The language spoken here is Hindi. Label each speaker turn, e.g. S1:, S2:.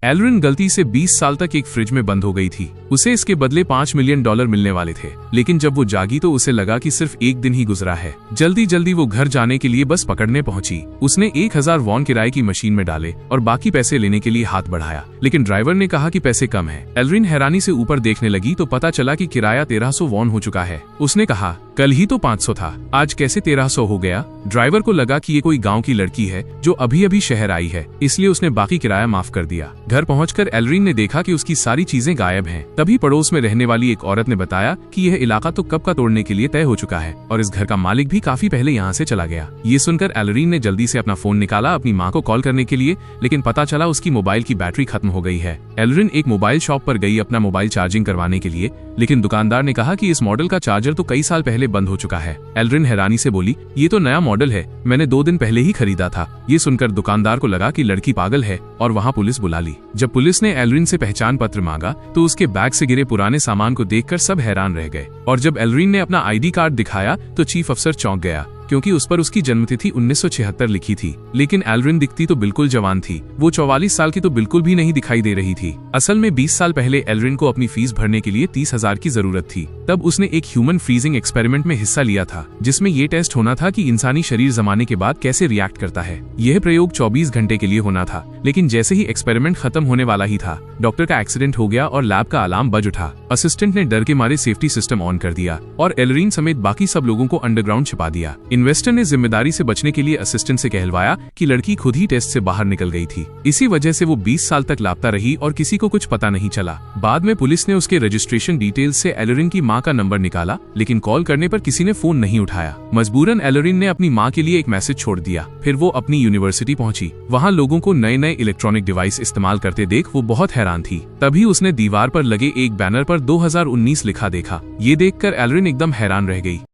S1: एलरिन गलती से 20 साल तक एक फ्रिज में बंद हो गई थी। उसे इसके बदले $5 मिलियन मिलने वाले थे, लेकिन जब वो जागी तो उसे लगा कि सिर्फ एक दिन ही गुजरा है। जल्दी जल्दी वो घर जाने के लिए बस पकड़ने पहुंची। उसने 1000 वॉन किराए की मशीन में डाले और बाकी पैसे लेने के लिए हाथ बढ़ाया, लेकिन ड्राइवर ने कहा कि पैसे कम है। एलरिन हैरानी से ऊपर देखने लगी तो पता चला कि किराया 1300 वॉन हो चुका है। उसने कहा, कल ही तो 500 था, आज कैसे 1300 हो गया? ड्राइवर को लगा कि ये कोई गांव की लड़की है जो अभी अभी शहर आई है, इसलिए उसने बाकी किराया माफ कर दिया। घर पहुंचकर एलरिन ने देखा कि उसकी सारी चीजें गायब हैं। तभी पड़ोस में रहने वाली एक औरत ने बताया कि यह इलाका तो कब का तोड़ने के लिए तय हो चुका है और इस घर का मालिक भी काफी पहले यहाँ से चला गया। ये सुनकर एलरिन ने जल्दी से अपना फोन निकाला अपनी माँ को कॉल करने के लिए, लेकिन पता चला उसकी मोबाइल की बैटरी खत्म हो गई है। एलरिन एक मोबाइल शॉप पर गई अपना मोबाइल चार्जिंग करवाने के लिए, लेकिन दुकानदार ने कहा कि इस मॉडल का चार्जर तो कई साल पहले बंद हो चुका है। एलरिन हैरानी से बोली, ये तो नया मॉडल है, मैंने 2 दिन पहले ही खरीदा था। ये सुनकर दुकानदार को लगा कि लड़की पागल है और वहाँ पुलिस बुला ली। जब पुलिस ने एलरिन से पहचान पत्र मांगा तो उसके बैग से गिरे पुराने सामान को देखकर सब हैरान रह गए, और जब एलरिन ने अपना आईडी कार्ड दिखाया तो चीफ अफसर चौंक गया, क्योंकि उस पर उसकी जन्मतिथि 1976 लिखी थी। लेकिन एलरिन दिखती तो बिल्कुल जवान थी, वो 44 साल की तो बिल्कुल भी नहीं दिखाई दे रही थी। असल में 20 साल पहले एलरिन को अपनी फीस भरने के लिए 30,000 की जरूरत थी। तब उसने एक ह्यूमन फ्रीजिंग एक्सपेरिमेंट में हिस्सा लिया था, जिसमें ये टेस्ट होना था कि इंसानी शरीर जमाने के बाद कैसे रिएक्ट करता है। यह प्रयोग 24 घंटे के लिए होना था, लेकिन जैसे ही एक्सपेरिमेंट खत्म होने वाला ही था, डॉक्टर का एक्सीडेंट हो गया और लैब का अलार्म बज उठा। असिस्टेंट ने डर के मारे सेफ्टी सिस्टम ऑन कर दिया और एलरिन समेत बाकी सब लोगों को अंडरग्राउंड छिपा दिया। इन्वेस्टर ने जिम्मेदारी से बचने के लिए असिस्टेंट से कहलवाया कि लड़की खुद ही टेस्ट से बाहर निकल गई थी। इसी वजह से वो 20 साल तक लापता रही और किसी को कुछ पता नहीं चला। बाद में पुलिस ने उसके रजिस्ट्रेशन डिटेल्स से एलरिन की मां का नंबर निकाला, लेकिन कॉल करने पर किसी ने फोन नहीं उठाया। मजबूरन एलरिन ने अपनी मां के लिए एक मैसेज छोड़ दिया। फिर वो अपनी यूनिवर्सिटी पहुंची। वहां लोगों को नए नए इलेक्ट्रॉनिक डिवाइस इस्तेमाल करते देख वो बहुत हैरान थी। तभी उसने दीवार पर लगे एक बैनर पर 2019 लिखा देखा। ये देखकर एलरिन एकदम हैरान रह गई।